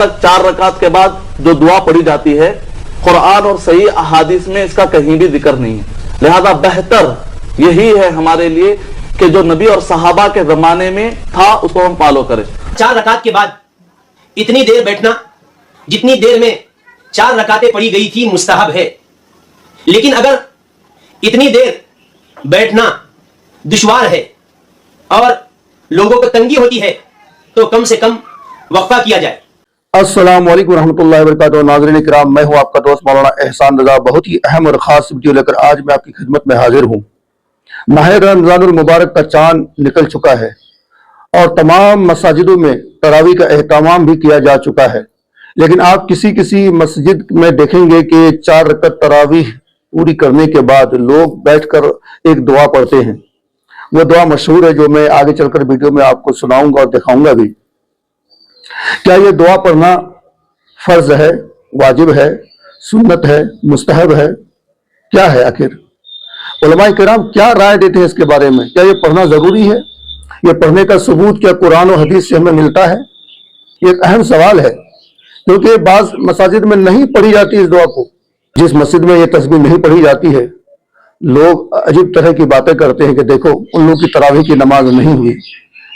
تک 4 رکعت کے بعد جو دعا پڑھی جاتی ہے قرآن اور صحیح احادیث میں اس کا کہیں بھی ذکر نہیں ہے، لہذا بہتر یہی ہے ہمارے لیے کہ جو نبی اور صحابہ کے زمانے میں تھا اس کو ہم فالو کریں۔ 4 رکعت کے بعد اتنی دیر بیٹھنا جتنی دیر میں 4 رکعتیں پڑھی گئی تھی مستحب ہے، لیکن اگر اتنی دیر بیٹھنا دشوار ہے اور لوگوں کو تنگی ہوتی ہے تو کم سے کم وقفہ کیا جائے۔ السلام علیکم ورحمۃ اللہ وبرکاتہ۔ ناظرین کرام، میں ہوں آپ کا دوست مولانا احسان رضا، بہت ہی اہم اور خاص ویڈیو لے کر آج میں آپ کی خدمت میں حاضر ہوں۔ ماہ رمضان المبارک کا چاند نکل چکا ہے اور تمام مساجدوں میں تراویح کا اہتمام بھی کیا جا چکا ہے، لیکن آپ کسی مسجد میں دیکھیں گے کہ 4 رکعت تراویح پوری کرنے کے بعد لوگ بیٹھ کر ایک دعا پڑھتے ہیں۔ وہ دعا مشہور ہے جو میں آگے چل کر ویڈیو میں آپ کو سناؤں گا اور دکھاؤں گا بھی۔ کیا یہ دعا پڑھنا فرض ہے، واجب ہے، سنت ہے، مستحب ہے؟ کیا ہے آخر؟ علماء کرام کیا رائے دیتے ہیں اس کے بارے میں؟ کیا یہ پڑھنا ضروری ہے؟ یہ پڑھنے کا ثبوت کیا قرآن و حدیث سے ہمیں ملتا ہے؟ یہ ایک اہم سوال ہے، کیونکہ بعض مساجد میں نہیں پڑھی جاتی اس دعا کو۔ جس مسجد میں یہ تسبیح نہیں پڑھی جاتی ہے، لوگ عجیب طرح کی باتیں کرتے ہیں کہ دیکھو ان لوگوں کی تراویح کی نماز نہیں ہوئی۔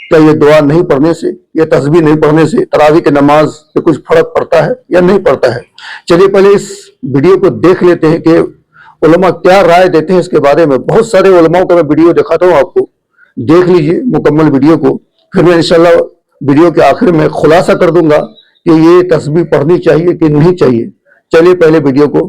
کیا یہ دعا نہیں پڑھنے سے، یہ تسبیح نہیں پڑھنے سے تراویح کی نماز پہ کچھ فرق پڑتا ہے یا نہیں پڑتا ہے؟ چلیے پہلے اس ویڈیو کو دیکھ لیتے ہیں کہ علماء کیا رائے دیتے ہیں اس کے بارے میں۔ بہت سارے علماء کا میں ویڈیو دکھاتا ہوں آپ کو، دیکھ لیجئے مکمل ویڈیو کو، پھر میں انشاءاللہ ویڈیو کے آخر میں خلاصہ کر دوں گا کہ یہ تسبیح پڑھنی چاہیے کہ نہیں چاہیے۔ چلیے پہلے ویڈیو کو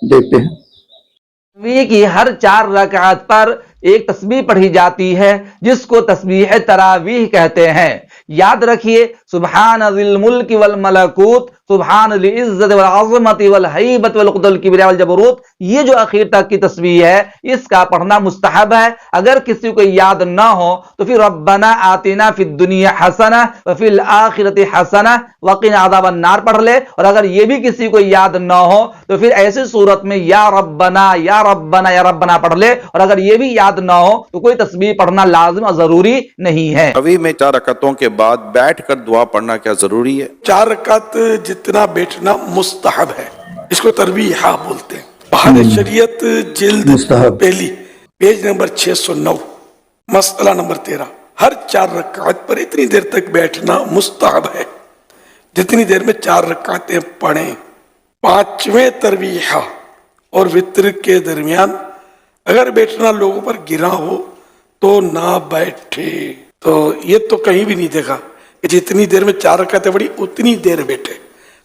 دیکھتے ہیں۔ تسبیح کی ہر 4 رکعت پر ایک تسبیح پڑھی جاتی ہے جس کو تسبیح تراویح کہتے ہیں۔ یاد رکھیے، سبحان ذی الملک والملکوت، سبحان ذی العزت والعظمت والہیبت والقدرت والکبریاء والجبروت، یہ جو اخیر تک کی تسبیح ہے اس کا پڑھنا مستحب ہے۔ اگر کسی کو یاد نہ ہو تو پھر ربنا آتنا فی الدنیا حسنہ وفی الآخرۃ حسنہ وقنا عذاب النار پڑھ لے، اور اگر یہ بھی کسی کو یاد نہ ہو تو پھر ایسی صورت میں یا ربنا یا ربنا یا ربنا پڑھ لے، اور اگر یہ بھی یاد نہ ہو تو کوئی تسبیح پڑھنا لازم اور ضروری نہیں ہے۔ تراویح میں 4 رکعتوں کے بعد بیٹھ کر دعا پڑھنا کیا ضروری ہے؟ 4 رکعت جتنا بیٹھنا مستحب ہے، اس کو تربیح بولتے ہیں۔ بہار شریعت جلد پہلی پیج نمبر 609 مسئلہ نمبر 13، ہر 4 رکعت پر اتنی دیر تک بیٹھنا مستحب ہے جتنی دیر میں 4 رکعتیں پڑھیں۔ 5ویں تربیح اور وتر کے درمیان اگر بیٹھنا لوگوں پر گرا ہو تو نہ بیٹھے۔ تو یہ تو کہیں بھی نہیں دیکھا کہ جتنی دیر میں 4 رکعتیں پڑھی اتنی دیر بیٹھے،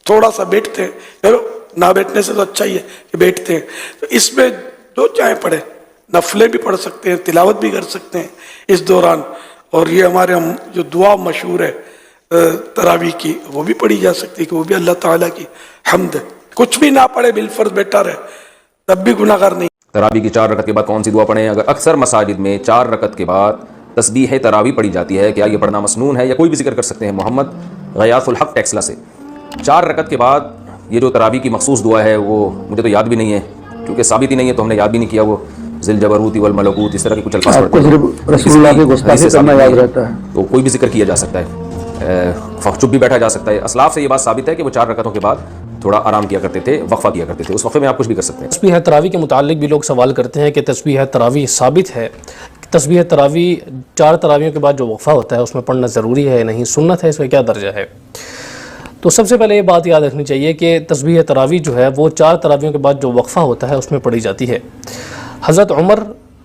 تھوڑا سا بیٹھتے ہیں، چلو نہ بیٹھنے سے تو اچھا ہی ہے کہ بیٹھتے ہیں۔ تو اس میں جو چاہے پڑھے، نفلیں بھی پڑھ سکتے ہیں، تلاوت بھی کر سکتے ہیں اس دوران، اور یہ ہمارے جو دعا مشہور ہے تراویح کی وہ بھی پڑھی جا سکتی ہے کہ وہ بھی اللہ تعالیٰ کی حمد ہے۔ کچھ بھی نہ پڑھے بالفرض بیٹھا رہے تب بھی گناہ گار نہیں۔ تراویح کی 4 رکعت کے بعد کون سی دعا پڑھیں؟ اگر اکثر مساجد میں 4 رکعت کے بعد تسبیح تراویح پڑھی جاتی ہے، کیا یہ پڑھنا مسنون ہے یا کوئی بھی ذکر کر سکتے ہیں؟ محمد غیاث الحق ٹیکسلا سے 4 رکعت کے بعد یہ جو تراویح کی مخصوص دعا ہے وہ مجھے تو یاد بھی نہیں ہے، کیونکہ ثابت ہی نہیں ہے تو ہم نے یاد بھی نہیں کیا۔ وہ ذل جبروت والملکوت اس طرح کے کچھ الفاظ پڑھتے ہیں، رسول اللہ کی گستاخی کرنا یاد رہتا ہے، تو کوئی بھی ذکر کیا جا سکتا ہے، چپ بھی بیٹھا جا سکتا ہے۔ اسلاف سے یہ بات ثابت ہے کہ وہ 4 رکعتوں کے بعد تھوڑا آرام کیا کرتے تھے، وقفہ کیا کرتے تھے، اس وقفے میں آپ کچھ بھی کر سکتے ہیں۔ تسبیح تراویح کے متعلق بھی لوگ سوال کرتے ہیں کہ تسبیح تراویح ثابت ہے، تسبیح تراویح 4 تراویحوں کے بعد جو وقفہ ہوتا ہے اس میں پڑھنا ضروری ہے نہیں سنت ہے، اس کا کیا درجہ ہے؟ تو سب سے پہلے یہ بات یاد رکھنی چاہیے کہ تسبیح تراویح جو ہے وہ 4 تراویحوں کے بعد جو وقفہ ہوتا ہے اس میں پڑھی جاتی ہے۔ حضرت عمر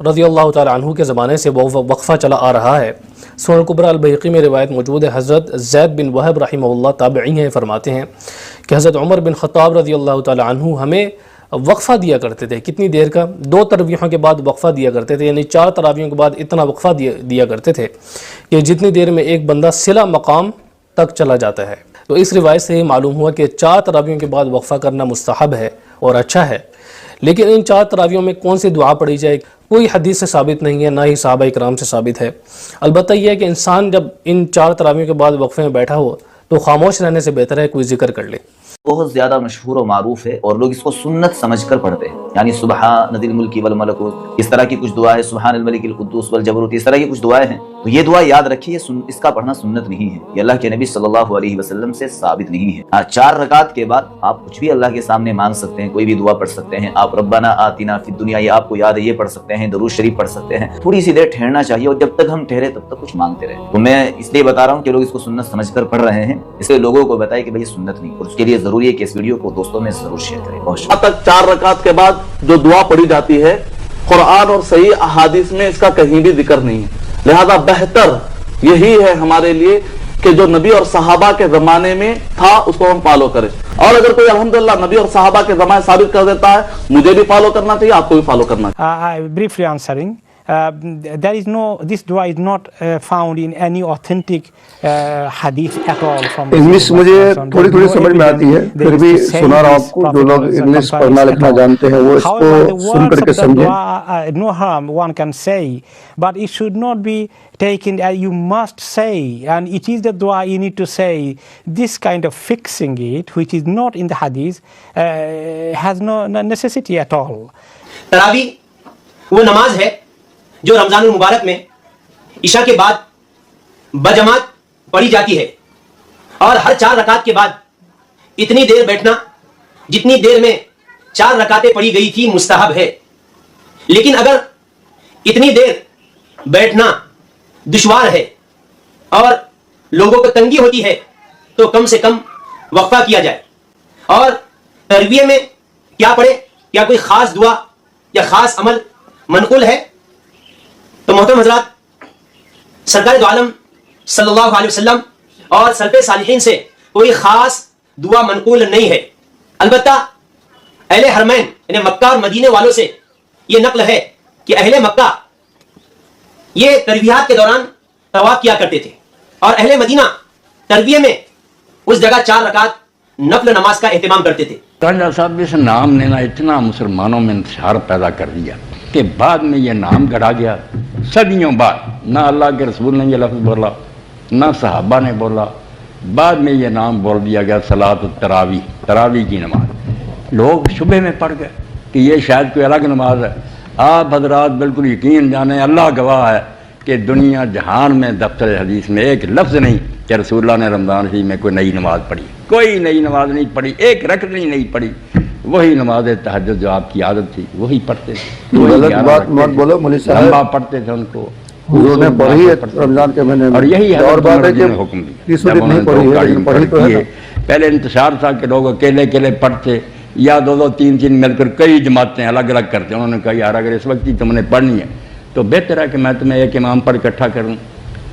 رضی اللہ تعالی عنہ کے زمانے سے وہ وقفہ چلا آ رہا ہے۔ سنن کبریٰ البیہقی میں روایت موجود ہے، حضرت زید بن وہب رحمہ اللہ تابعی ہیں، فرماتے ہیں کہ حضرت عمر بن خطاب رضی اللہ تعالی عنہ ہمیں وقفہ دیا کرتے تھے۔ کتنی دیر کا؟ 2 تراویحوں کے بعد وقفہ دیا کرتے تھے، یعنی 4 تراویحوں کے بعد اتنا وقفہ دیا کرتے تھے کہ جتنی دیر میں ایک بندہ صلہ مقام تک چلا جاتا ہے۔ تو اس روایت سے یہ معلوم ہوا کہ 4 تراویحوں کے بعد وقفہ کرنا مستحب ہے اور اچھا ہے، لیکن ان 4 تراویحوں میں کون سی دعا پڑھی جائے کوئی حدیث سے ثابت نہیں ہے، نہ ہی صحابہ کرام سے ثابت ہے۔ البتہ یہ ہے کہ انسان جب ان 4 تراویحوں کے بعد وقفے میں بیٹھا ہو تو خاموش رہنے سے بہتر ہے کوئی ذکر کر لے۔ بہت زیادہ مشہور و معروف ہے اور لوگ اس کو سنت سمجھ کر پڑھتے ہیں، یعنی سبحان ذی الملک والملکوت، اس طرح کی کچھ دعائیں، سبحان الملک القدوس والجبروت، اس طرح کی کچھ دعائیں ہیں تو یہ دعا یاد رکھیے، اس کا پڑھنا سنت نہیں ہے، یہ اللہ کے نبی صلی اللہ علیہ وسلم سے ثابت نہیں ہے۔ 4 رکعت کے بعد آپ کچھ بھی اللہ کے سامنے مانگ سکتے ہیں، کوئی بھی دعا پڑھ سکتے ہیں آپ، ربنا آتنا فی الدنیا، یہ آپ کو یاد ہے، یہ پڑھ سکتے ہیں، درود شریف پڑھ سکتے ہیں۔ تھوڑی سی دیر ٹھہرنا چاہیے، اور جب تک ہم ٹھہرے تب تک کچھ مانگتے رہے۔ تو میں اس لیے بتا رہا ہوں کہ لوگ اس کو سنت سمجھ کر پڑھ رہے ہیں، اس لیے لوگوں کو بتائیں کہ بھائی سنت نہیں، اور اس کے لیے ضروری ہے کہ اس ویڈیو کو دوستوں میں ضرور شیئر کریں۔ بہت شکریہ۔ تک 4 رکعت کے بعد جو دعا پڑھی جاتی ہے، قرآن اور صحیح احادیث میں اس کا کہیں بھی ذکر نہیں ہے، لہذا بہتر یہی ہے ہمارے لیے کہ جو نبی اور صحابہ کے زمانے میں تھا اس کو ہم فالو کریں، اور اگر کوئی الحمدللہ نبی اور صحابہ کے زمانے ثابت کر دیتا ہے، مجھے بھی فالو کرنا چاہیے، آپ کو بھی فالو کرنا چاہیے۔ Briefly answering, this dua is not found in any authentic hadith at all from English مجھے تھوڑی تھوڑی سمجھ میں آتی ہے، پھر بھی سنا رہا ہوں آپ کو، جو لوگ انگلش پڑھنا لکھنا جانتے ہیں وہ اس کو سن کر کے سمجھیں۔ No harm one can say, but it should not be taken as you must say, and it is the dua you need to say. This kind of fixing it, which is not in the hadith, has no necessity at all. تراویح وہ نماز ہے جو رمضان المبارک میں عشاء کے بعد بجماعت پڑھی جاتی ہے، اور ہر 4 رکعت کے بعد اتنی دیر بیٹھنا جتنی دیر میں 4 رکعتیں پڑھی گئی تھی مستحب ہے۔ لیکن اگر اتنی دیر بیٹھنا دشوار ہے اور لوگوں کو تنگی ہوتی ہے تو کم سے کم وقفہ کیا جائے۔ اور ترویہ میں کیا پڑھے، کیا کوئی خاص دعا یا خاص عمل منقول ہے؟ تو محترم حضرات، سرکار دو عالم صلی اللہ علیہ وسلم اور سلف صالحین سے کوئی خاص دعا منقول نہیں ہے، البتہ اہل حرمین یعنی مکہ اور مدینے والوں سے یہ نقل ہے کہ اہل مکہ یہ ترویحات کے دوران طواف کیا کرتے تھے، اور اہل مدینہ ترویہ میں اس جگہ 4 رکعت نفل نماز کا اہتمام کرتے تھے۔ رنجا صاحب اس نام نے اتنا مسلمانوں میں انتشار پیدا کر دیا کہ بعد میں یہ نام گڑھا گیا، صدیوں بعد نہ اللہ کے رسول نے یہ لفظ بولا نہ صحابہ نے بولا، بعد میں یہ نام بول دیا گیا صلاۃ التراویح، تراویح کی نماز۔ لوگ شبہ میں پڑ گئے کہ یہ شاید کوئی الگ نماز ہے۔ آپ حضرات بالکل یقین جانیں، اللہ گواہ ہے کہ دنیا جہان میں دفتر حدیث میں ایک لفظ نہیں کہ رسول اللہ نے رمضان شریف میں کوئی نئی نماز پڑھی، کوئی نئی نماز نہیں پڑھی، ایک رکعت نہیں پڑھی، وہی نماز تہجد جو آپ کی عادت تھی وہی پڑھتے تھے، غلط بات مت بولو مولوی صاحب، لمبا پڑھتے تھے ان کو، حضور نے پڑھی ہے رمضان کے مہینے میں، اور یہی اور بات ہے کہ حکم دیا تیس وقت نہیں پڑھی ہے لیکن پڑھی تو ہے۔ پہلے انتشار تھا کہ لوگ اکیلے اکیلے پڑھتے یا 2 3 مل کر کئی جماعتیں الگ الگ کرتے، انہوں نے کہا یار اگر اس وقت ہی تم نے پڑھنی ہے تو بہتر ہے کہ میں تمہیں ایک امام پر اکٹھا کروں۔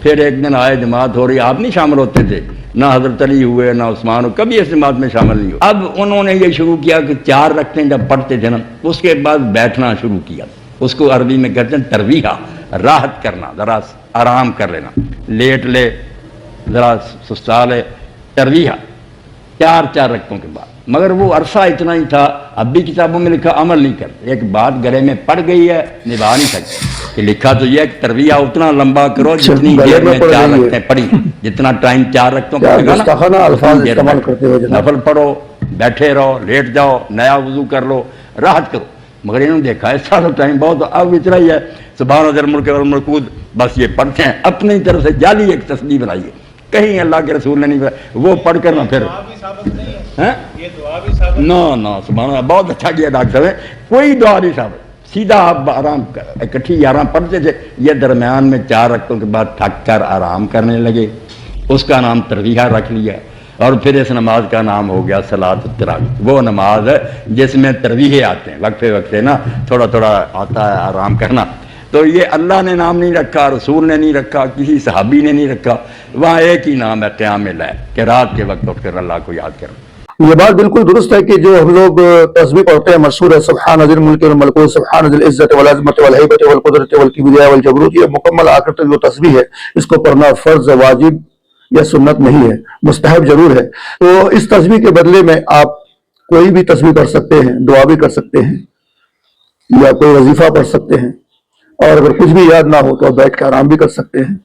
پھر ایک دن آئے جماعت ہو رہی، آپ نہیں شامل ہوتے تھے، نہ حضرت علی ہوئے نہ عثمان ہو، کبھی اس جماعت میں شامل نہیں ہوئے۔ اب انہوں نے یہ شروع کیا کہ 4 رکعتیں جب پڑھتے تھے نا، اس کے بعد بیٹھنا شروع کیا، اس کو عربی میں کہتے ہیں ترویحہ، راحت کرنا، ذرا آرام کر لینا، لیٹ لے، ذرا سستا لے، ترویحہ 4 رکعتوں کے بعد۔ مگر وہ عرصہ اتنا ہی تھا، اب بھی کتابوں میں لکھا عمل نہیں کرتے، ایک بات گلے میں پڑ گئی ہے نبھا نہیں سکتے، کہ لکھا تو یہ ہے کہ ترویہ اتنا لمبا کرو جتنی دیر میں 4 رکعتیں پڑھی، جتنا ٹائم 4 رکعتوں کا لگا نا، نفل پڑھو، بیٹھے رہو، لیٹ جاؤ، نیا وضو کر لو، راحت کرو۔ مگر انہوں نے دیکھا ہے سارا ٹائم بہت، اب اتنا ہی ہے، سبحان ذی الملک والملکوت، بس یہ پڑھتے ہیں، اپنی طرف سے جعلی ایک تسبیح بنائیے، کہیں اللہ کے رسول نے نہیں بنائی، وہ پڑھ کر نہ پھر نہ سبحان اللہ، بہت اچھا کیا ڈاکٹر صاحب، کوئی دعا نہیں صاحب، سیدھا آپ آرام اکٹھی 11 پڑھتے تھے، یہ درمیان میں 4 رکعتوں کے بعد تھک کر آرام کرنے لگے، اس کا نام ترویحہ رکھ لیا، اور پھر اس نماز کا نام ہو گیا صلاۃ التراویح، وہ نماز ہے جس میں ترویحیں آتے ہیں، وقفے وقفے نا تھوڑا تھوڑا آتا ہے آرام کرنا۔ تو یہ اللہ نے نام نہیں رکھا، رسول نے نہیں رکھا، کسی صحابی نے نہیں رکھا، وہاں ایک ہی نام ہے قیام لیل، کہ رات کے وقت اٹھ کر اللہ کو یاد کرو۔ یہ بات بالکل درست ہے کہ جو ہم لوگ تسبیح پڑھتے ہیں، مشہور ہے سبحان ذی الملک والملکوت، سبحان ذی العزت والعظمت والہیبۃ والقدرۃ والکبریاء والجبروت، یہ مکمل آخر تک جو تسبیح ہے اس کو پڑھنا فرض، واجب یا سنت نہیں ہے، مستحب ضرور ہے۔ تو اس تسبیح کے بدلے میں آپ کوئی بھی تسبیح پڑھ سکتے ہیں، دعا بھی کر سکتے ہیں، یا کوئی وظیفہ پڑھ سکتے ہیں، اور اگر کچھ بھی یاد نہ ہو تو بیٹھ کے آرام بھی کر سکتے ہیں۔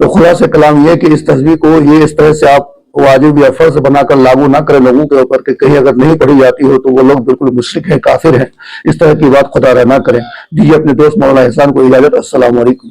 تو خلاصہ کلام یہ کہ اس تسبیح کو یہ اس طرح سے آپ واجب یا فرض بنا کر لاگو نہ کریں لوگوں کے اوپر کہ کہیں اگر نہیں پڑھی جاتی ہو تو وہ لوگ بالکل مشرک ہیں، کافر ہیں، اس طرح کی بات خدا رہ نہ کریں۔ دیجیے اپنے دوست مولانا احسان کو اجازت۔ السلام علیکم۔